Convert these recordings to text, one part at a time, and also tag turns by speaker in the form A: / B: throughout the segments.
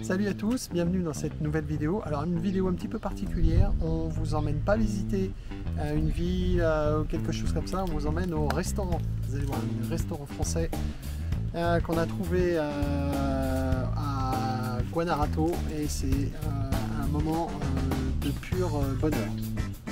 A: Salut à tous, bienvenue dans cette nouvelle vidéo. Alors une vidéo un petit peu particulière, on vous emmène pas visiter une ville ou quelque chose comme ça, on vous emmène au restaurant. Vous allez voir un restaurant français qu'on a trouvé à Guanarato et c'est un moment de pur bonheur.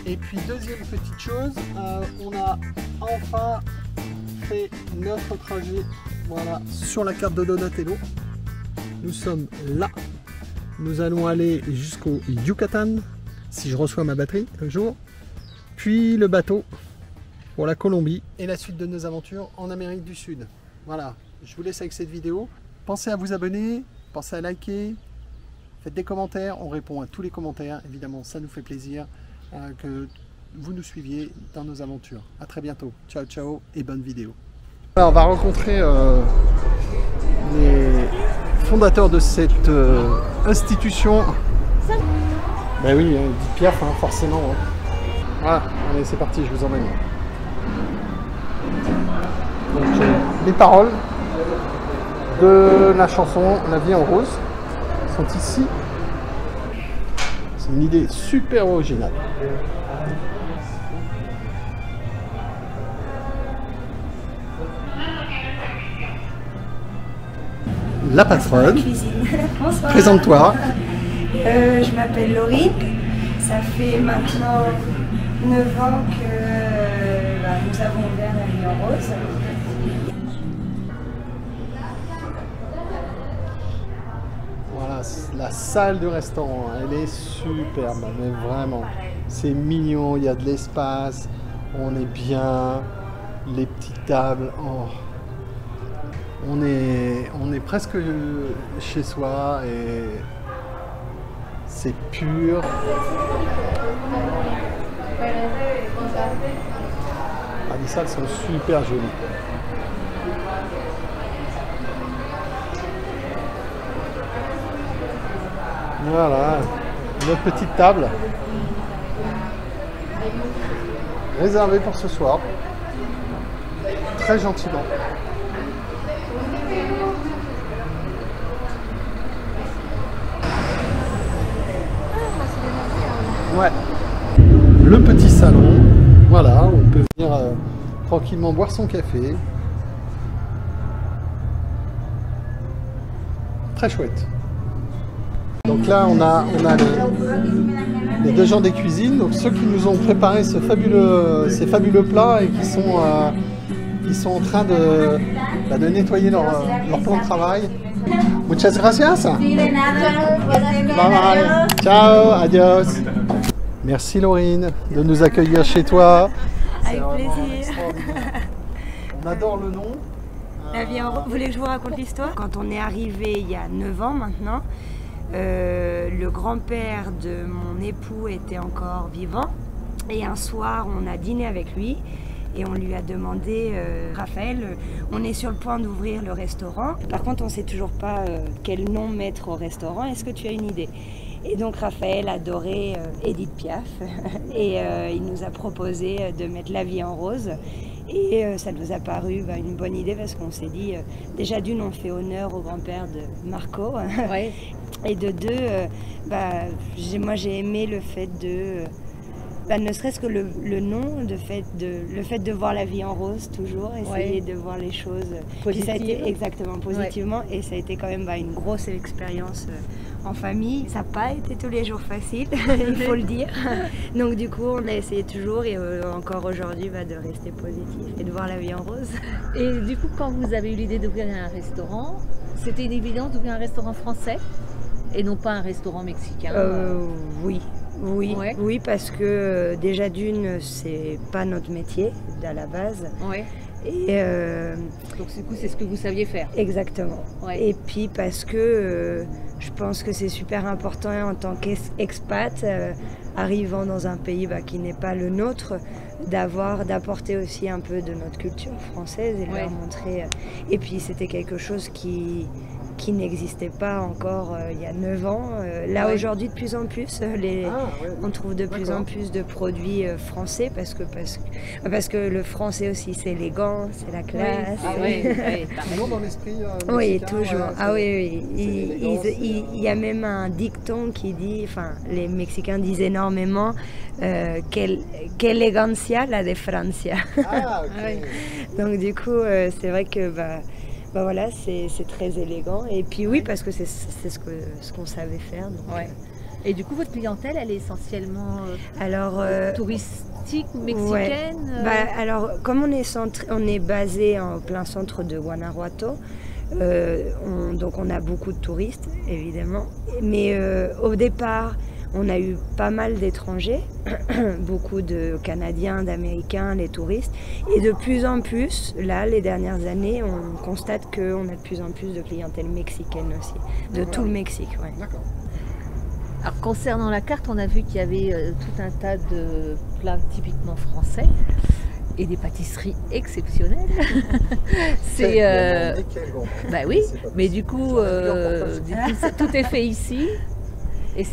A: Et puis deuxième petite chose, on a enfin fait notre trajet voilà, sur la carte de Donatello. Nous sommes là. Nous allons aller jusqu'au Yucatan, si je reçois ma batterie un jour. Puis le bateau pour la Colombie et la suite de nos aventures en Amérique du Sud. Voilà, je vous laisse avec cette vidéo. Pensez à vous abonner, pensez à liker, faites des commentaires. On répond à tous les commentaires. Évidemment, ça nous fait plaisir que vous nous suiviez dans nos aventures. À très bientôt. Ciao, ciao et bonne vidéo. Alors, on va rencontrer les fondateur de cette institution. Ben oui, Edith Piaf, hein, forcément. Hein. Voilà, allez, c'est parti, je vous emmène. Donc, les paroles de la chanson La vie en rose sont ici. C'est une idée super originale. La patronne, présente-toi.
B: Je m'appelle Laurine, ça fait maintenant 9 ans que nous avons ouvert La vie en rose.
A: Voilà, la salle du restaurant, elle est superbe, mais vraiment, c'est mignon, il y a de l'espace, on est bien, les petites tables, oh. On est presque chez soi et c'est pur. Ah, les salles sont super jolies. Voilà, notre petite table réservée pour ce soir, très gentiment. Ouais, le petit salon, voilà, on peut venir tranquillement boire son café. Très chouette. Donc là, on a les deux gens des cuisines, donc ceux qui nous ont préparé ces fabuleux plats et qui sont en train de nettoyer leur plan de travail. Muchas gracias. Bye bye. Ciao, adios. Merci Laurine de nous accueillir chez toi.
B: Avec plaisir.
A: On adore le nom.
B: La vie en rose. Vous voulez que je vous raconte l'histoire? Quand on est arrivé il y a 9 ans maintenant, le grand-père de mon époux était encore vivant. Et un soir, on a dîné avec lui. Et on lui a demandé, Raphaël, on est sur le point d'ouvrir le restaurant. Par contre, on ne sait toujours pas quel nom mettre au restaurant. Est-ce que tu as une idée? Et donc Raphaël adorait Edith Piaf. Et il nous a proposé de mettre La vie en rose. Et ça nous a paru une bonne idée parce qu'on s'est dit, déjà d'une, on fait honneur au grand-père de Marco. Ouais. Et de deux, moi j'ai aimé le fait de... ne serait-ce que le nom, le fait de voir la vie en rose toujours, essayer de voir les choses exactement positivement. Ouais. Et ça a été quand même une grosse expérience en famille. Ça n'a pas été tous les jours facile, il faut le dire. Donc du coup, on a essayé toujours et encore aujourd'hui de rester positif et de voir la vie en rose.
C: Et du coup, quand vous avez eu l'idée d'ouvrir un restaurant, c'était une évidence d'ouvrir un restaurant français et non pas un restaurant mexicain?
B: Oui. Oui, ouais. Oui, parce que déjà d'une, c'est pas notre métier à la base. Ouais. Et
C: donc du coup, c'est ce que vous saviez faire.
B: Exactement. Ouais. Et puis parce que je pense que c'est super important en tant qu'expat, arrivant dans un pays qui n'est pas le nôtre, d'apporter aussi un peu de notre culture française et leur montrer. Et puis c'était quelque chose qui qui n'existait pas encore il y a 9 ans. Là,
C: Ouais.
B: aujourd'hui, de plus en plus, on trouve de plus en plus de produits français parce que le français aussi, c'est élégant, c'est la classe.
A: Toujours dans l'esprit
B: Oui,
A: mexicain,
B: toujours. Ah oui, oui.
A: c'est l'élégance,
B: Il y a même un dicton qui dit, enfin, les Mexicains disent énormément, quelle elegancia la de Francia.
A: Ah, ok.
B: Donc du coup, c'est vrai que voilà, c'est très élégant. Et puis oui, parce que c'est ce qu'on savait faire. Donc,
C: Ouais. Et du coup, votre clientèle, elle est essentiellement
B: alors,
C: touristique ou mexicaine
B: alors, comme on est basé en plein centre de Guanajuato, donc on a beaucoup de touristes, évidemment. Mais au départ, on a eu pas mal d'étrangers, beaucoup de Canadiens, d'Américains, les touristes. Et de plus en plus, là, les dernières années, on constate qu'on a de plus en plus de clientèle mexicaine aussi, de tout le Mexique. Ouais.
A: D'accord.
C: Alors, concernant la carte, on a vu qu'il y avait tout un tas de plats typiquement français et des pâtisseries exceptionnelles. C'est bah oui, mais du coup, tout est fait ici. Et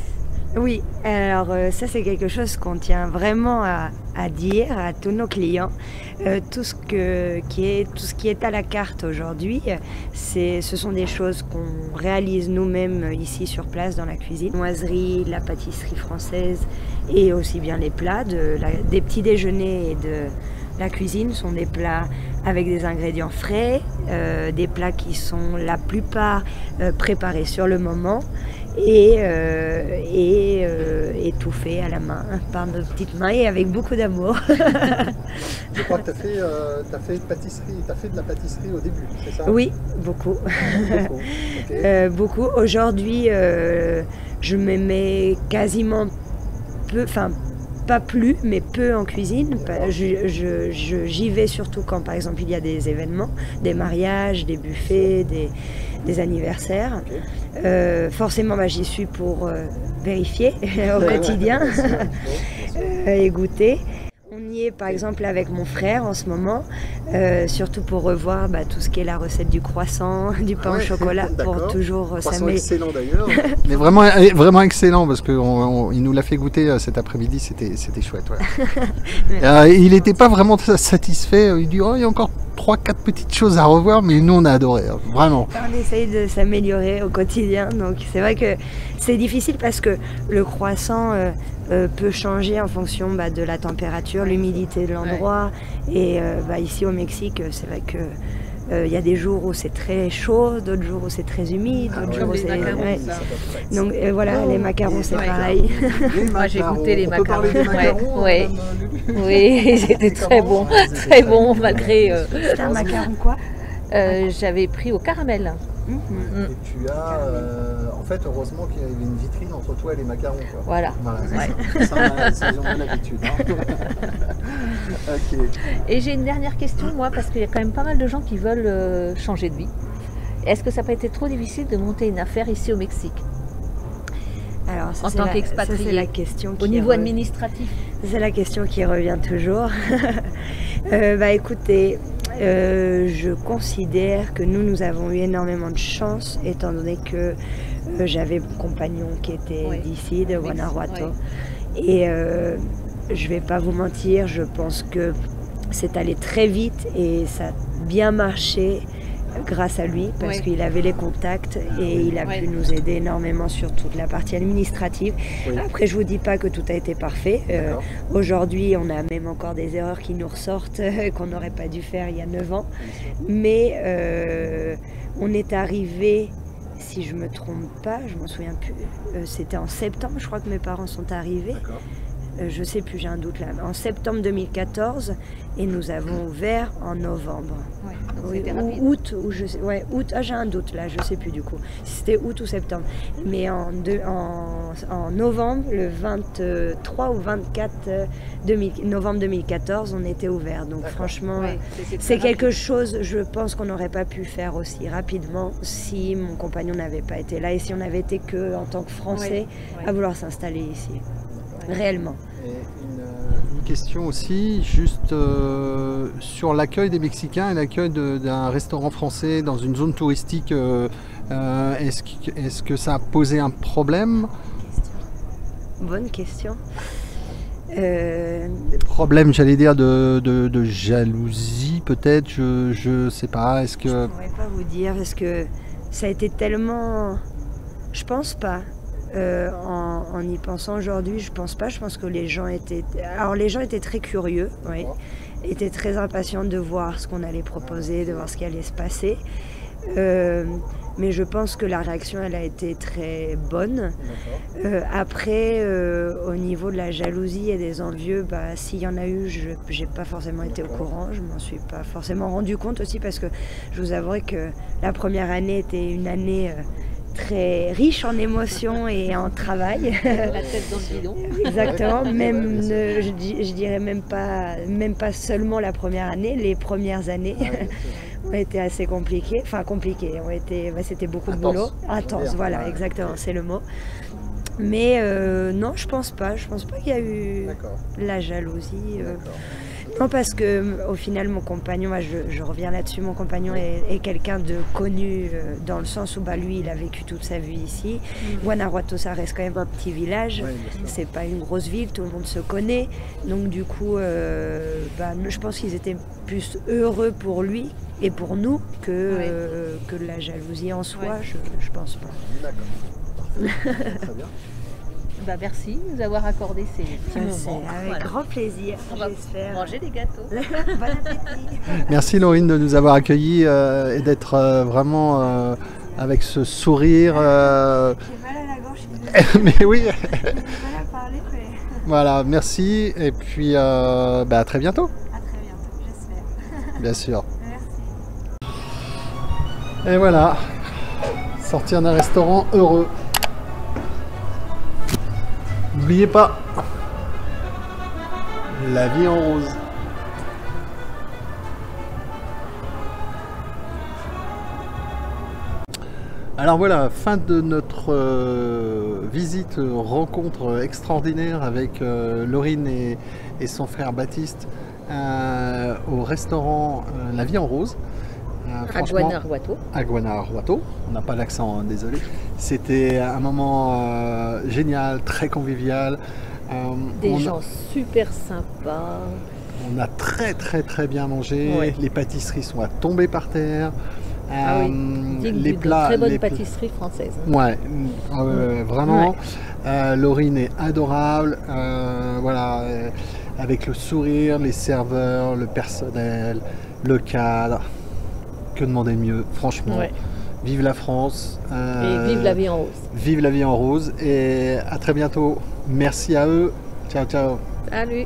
B: oui, alors ça c'est quelque chose qu'on tient vraiment à dire à tous nos clients. Tout ce qui est à la carte aujourd'hui, ce sont des choses qu'on réalise nous-mêmes ici sur place dans la cuisine. La noiserie, la pâtisserie française et aussi bien les plats, des petits déjeuners et de la cuisine sont des plats avec des ingrédients frais, des plats qui sont la plupart préparés sur le moment. Et tout fait à la main, par nos petites mains et avec beaucoup d'amour.
A: Je crois que tu as fait de la pâtisserie au début, c'est ça?
B: Oui, beaucoup.
A: Beaucoup. Okay.
B: Beaucoup. Aujourd'hui, je me mets quasiment peu, enfin pas plus, mais peu en cuisine. J'y vais surtout quand, par exemple, il y a des événements, des mariages, des buffets, des anniversaires. Okay. Forcément, j'y suis pour vérifier au quotidien et goûter. On y est par exemple avec mon frère en ce moment, surtout pour revoir tout ce qui est la recette du croissant, du pain au chocolat, pour toujours
A: s'améliorer. Excellent d'ailleurs, mais vraiment excellent parce qu'il nous l'a fait goûter cet après-midi, c'était chouette. Ouais. Il n'était pas vraiment satisfait, il dit oh, il y a encore 3-4 petites choses à revoir, mais nous on a adoré, vraiment.
B: On essaye de s'améliorer au quotidien, donc c'est vrai que c'est difficile parce que le croissant peut changer en fonction de la température, l'humidité de l'endroit. Et ici au Mexique, c'est vrai que il y a des jours où c'est très chaud, d'autres jours où c'est très humide, d'autres jours où c'est... Donc voilà, les macarons c'est pareil.
C: Moi j'ai goûté les macarons.
A: On peut parler des macarons,
C: oui, c'était très bon malgré...
B: C'était un macaron quoi?
C: J'avais pris au caramel.
A: Et tu as, en fait, heureusement qu'il y avait une vitrine entre toi et les macarons. Quoi.
C: Voilà.
A: Ça, ils ont bien l'habitude. Okay.
C: Et j'ai une dernière question, moi, parce qu'il y a quand même pas mal de gens qui veulent changer de vie. Est-ce que ça n'a pas été trop difficile de monter une affaire ici au Mexique?
B: Alors, ça,
C: en tant qu'expatrié,
B: c'est la question
C: au niveau administratif.
B: C'est la question qui revient toujours. Écoutez, je considère que nous avons eu énormément de chance, étant donné que j'avais mon compagnon qui était d'ici, de Guanajuato. Et je vais pas vous mentir, je pense que c'est allé très vite et ça a bien marché grâce à lui, parce qu'il avait les contacts et il a pu nous aider énormément sur toute la partie administrative. Après, je vous dis pas que tout a été parfait. Aujourd'hui, on a même encore des erreurs qui nous ressortent qu'on n'aurait pas dû faire il y a 9 ans. Mais on est arrivé, si je me trompe pas, je m'en souviens plus, c'était en septembre, je crois que mes parents sont arrivés. Je sais plus, j'ai un doute là. En septembre 2014, et nous avons ouvert en novembre. Ou août, ou je sais, août. Ah, j'ai un doute là, je sais plus du coup. Si c'était août ou septembre. Mais en novembre, le 23 ou 24 novembre 2014, on était ouvert. Donc franchement, c'est quelque chose, je pense qu'on n'aurait pas pu faire aussi rapidement si mon compagnon n'avait pas été là et si on n'avait été que en tant que Français à vouloir s'installer ici. Réellement.
A: Et une question aussi, juste sur l'accueil des Mexicains et l'accueil d'un restaurant français dans une zone touristique, est-ce que ça a posé un problème?
B: Bonne question.
A: Des problèmes, j'allais dire, de jalousie peut-être, je sais pas, est-ce que...
B: Je pourrais pas vous dire, parce que ça a été tellement... Je pense pas. En y pensant aujourd'hui, je pense pas. Je pense que les gens étaient... Alors les gens étaient très curieux, oui. Étaient très impatients de voir ce qu'on allait proposer, de voir ce qui allait se passer. Mais je pense que la réaction, elle a été très bonne. Après, au niveau de la jalousie et des envieux, bah, s'il y en a eu, je n'ai pas forcément été au courant. Je m'en suis pas forcément rendu compte aussi parce que je vous avouerai que la première année était une année... très riche en émotions et en travail.
C: La tête dans le guidon.
B: Exactement, même je dirais même pas seulement la première année, les premières années ont été assez compliquées, c'était beaucoup de boulot. Intense, voilà, exactement, c'est le mot. Mais non, je pense pas qu'il y a eu la jalousie. Non, parce que au final, mon compagnon, moi, je reviens là-dessus, mon compagnon est quelqu'un de connu dans le sens où lui, il a vécu toute sa vie ici. Guanajuato, ça reste quand même un petit village, c'est pas une grosse ville, tout le monde se connaît. Donc du coup, je pense qu'ils étaient plus heureux pour lui et pour nous que la jalousie en soi, je pense pas.
A: D'accord. Très bien.
C: Merci de nous avoir accordé ces petits moments.
B: Avec grand plaisir, j'espère.
C: Manger des gâteaux.
B: Bon appétit.
A: Merci Laurine de nous avoir accueillis et d'être vraiment avec ce sourire.
B: J'ai mal à la gorge,
A: Mais oui.
B: j'ai mal à parler, mais...
A: Voilà, merci et puis à très bientôt.
B: À très bientôt, j'espère.
A: Bien sûr.
B: Merci.
A: Et voilà, sortir d'un restaurant heureux. N'oubliez pas, la vie en rose. Alors voilà, fin de notre visite, rencontre extraordinaire avec Laurine et son frère Baptiste au restaurant La Vie en Rose.
C: À Guanajuato.
A: À Guanajuato, on n'a pas l'accent, hein, désolé. C'était un moment génial, très convivial.
C: Des gens super sympas.
A: On a très bien mangé.
C: Ouais.
A: Les pâtisseries sont à tomber par terre.
C: Les plats, très bonne pâtisserie française.
A: Ouais, vraiment. Ouais. Laurine est adorable. Voilà, avec le sourire, les serveurs, le personnel, le cadre. Que demander de mieux, franchement. Ouais. Vive la France.
C: Et vive la vie en rose.
A: Vive la vie en rose. Et à très bientôt. Merci à eux. Ciao, ciao.
C: Salut.